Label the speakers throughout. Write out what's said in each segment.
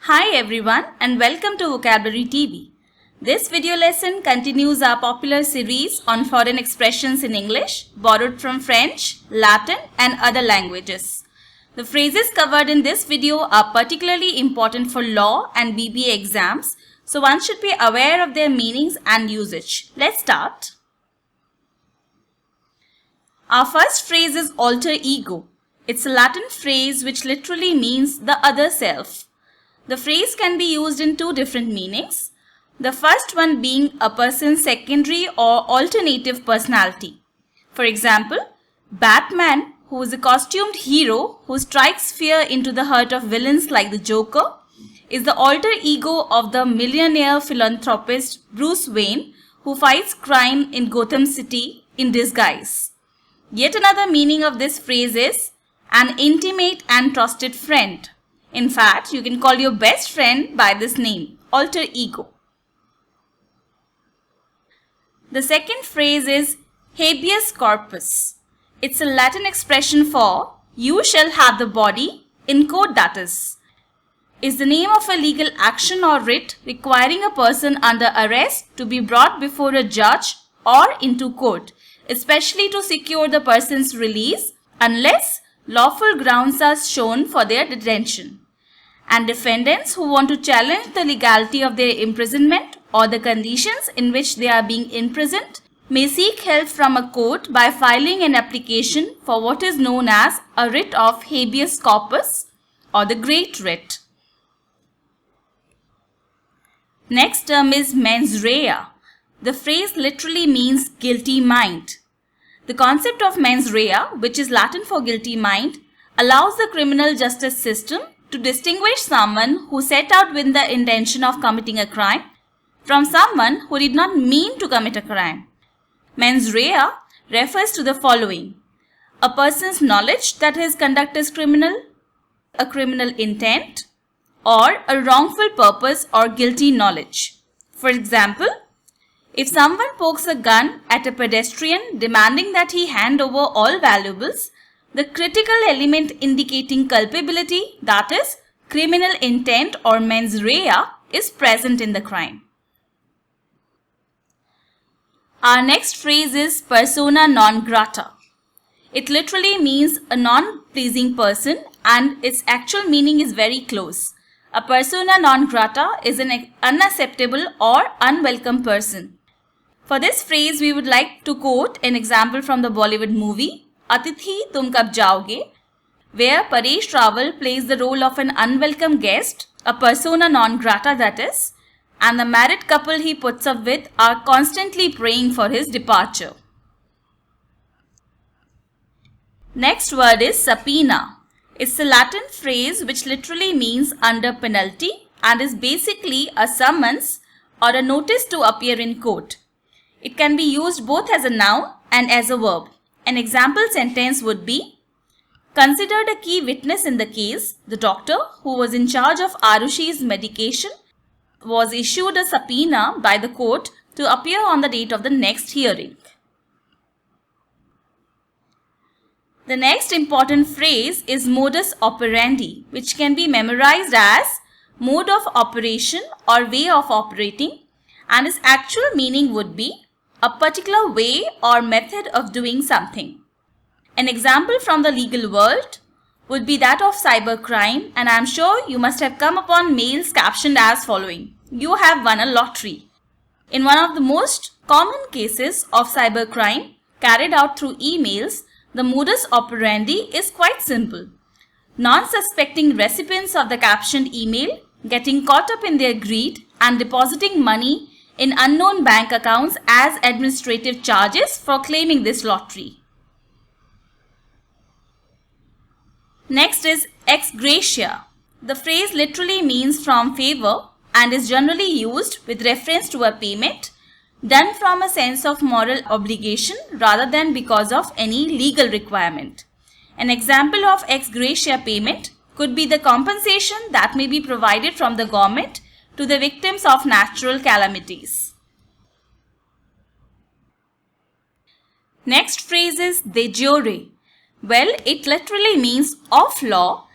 Speaker 1: Hi everyone and welcome to Vocabulary TV. This video lesson continues our popular series on foreign expressions in English borrowed from French, Latin and other languages. The phrases covered in this video are particularly important for law and BBA exams, so one should be aware of their meanings and usage. Let's start. Our first phrase is alter ego. It's a Latin phrase which literally means the other self. The phrase can be used in two different meanings. The first one being a person's secondary or alternative personality. For example, Batman, who is a costumed hero who strikes fear into the heart of villains like the Joker, is the alter ego of the millionaire philanthropist Bruce Wayne, who fights crime in Gotham City in disguise. Yet another meaning of this phrase is an intimate and trusted friend. In fact, you can call your best friend by this name, alter ego. The second phrase is habeas corpus. It's a Latin expression for you shall have the body, in court that is the name of a legal action or writ requiring a person under arrest to be brought before a judge or into court, especially to secure the person's release unless lawful grounds are shown for their detention. And defendants who want to challenge the legality of their imprisonment or the conditions in which they are being imprisoned may seek help from a court by filing an application for what is known as a writ of habeas corpus or the great writ. Next term is mens rea. The phrase literally means guilty mind. The concept of mens rea, which is Latin for guilty mind, allows the criminal justice system to distinguish someone who set out with the intention of committing a crime from someone who did not mean to commit a crime. Mens rea refers to the following: a person's knowledge that his conduct is criminal, a criminal intent, or a wrongful purpose or guilty knowledge. For example, if someone pokes a gun at a pedestrian demanding that he hand over all valuables, the critical element indicating culpability, that is, criminal intent or mens rea, is present in the crime. Our next phrase is persona non grata. It literally means a non-pleasing person and its actual meaning is very close. A persona non grata is an unacceptable or unwelcome person. For this phrase, we would like to quote an example from the Bollywood movie Atithi Tum Kab Jaoge, where Paresh Rawal plays the role of an unwelcome guest, a persona non grata that is, and the married couple he puts up with are constantly praying for his departure. Next word is subpoena. It's a Latin phrase which literally means under penalty and is basically a summons or a notice to appear in court. It can be used both as a noun and as a verb. An example sentence would be, considered a key witness in the case, the doctor who was in charge of Arushi's medication was issued a subpoena by the court to appear on the date of the next hearing. The next important phrase is modus operandi, which can be memorized as mode of operation or way of operating, and its actual meaning would be a particular way or method of doing something. An example from the legal world would be that of cybercrime, and I am sure you must have come upon mails captioned as following: you have won a lottery. In one of the most common cases of cybercrime carried out through emails, the modus operandi is quite simple. Non-suspecting recipients of the captioned email getting caught up in their greed and depositing money in unknown bank accounts as administrative charges for claiming this lottery. Next is ex gratia. The phrase literally means from favor and is generally used with reference to a payment done from a sense of moral obligation rather than because of any legal requirement. An example of ex gratia payment could be the compensation that may be provided from the government to the victims of natural calamities. Next phrase is de jure. Well, it literally means of law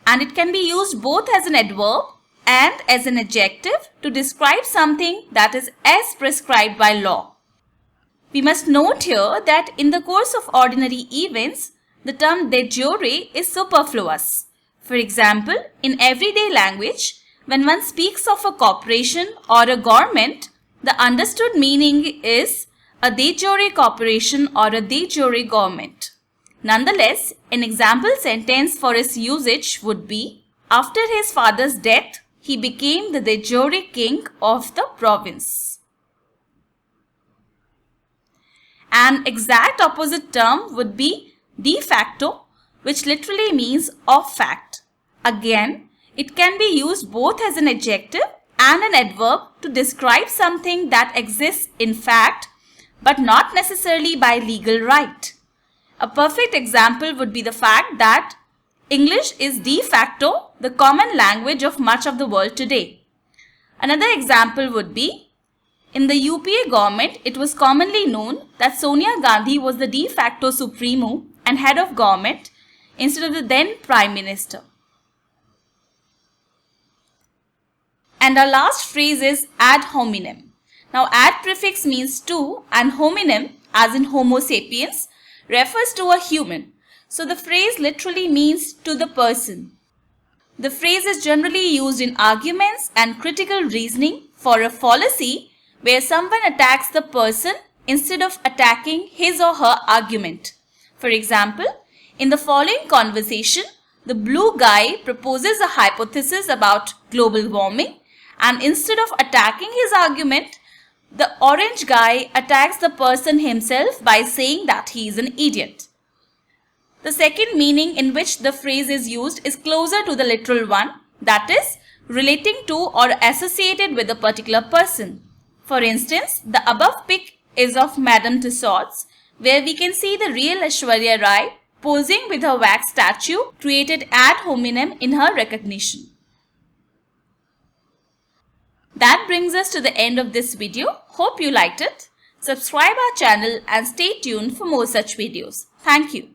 Speaker 1: and it can be used both as an adverb and as an adjective to describe something that is as prescribed by law. We must note here that in the course of ordinary events, the term de jure is superfluous. For example, in everyday language, when one speaks of a corporation or a government, the understood meaning is a de jure corporation or a de jure government. Nonetheless, an example sentence for its usage would be, after his father's death, he became the de jure king of the province. An exact opposite term would be de facto, which literally means of fact. Again, it can be used both as an adjective and an adverb to describe something that exists in fact, but not necessarily by legal right. A perfect example would be the fact that English is de facto the common language of much of the world today. Another example would be, in the UPA government, it was commonly known that Sonia Gandhi was the de facto supremo and head of government instead of the then Prime Minister. And our last phrase is ad hominem. Now ad prefix means to and hominem, as in Homo sapiens, refers to a human. So the phrase literally means to the person. The phrase is generally used in arguments and critical reasoning for a fallacy where someone attacks the person instead of attacking his or her argument. For example, in the following conversation, the blue guy proposes a hypothesis about global warming, and instead of attacking his argument, the orange guy attacks the person himself by saying that he is an idiot. The second meaning in which the phrase is used is closer to the literal one, that is, relating to or associated with a particular person. For instance, the above pic is of Madame Tussauds, where we can see the real Aishwarya Rai posing with her wax statue created ad hominem in her recognition. That brings us to the end of this video. Hope you liked it. Subscribe our channel and stay tuned for more such videos. Thank you.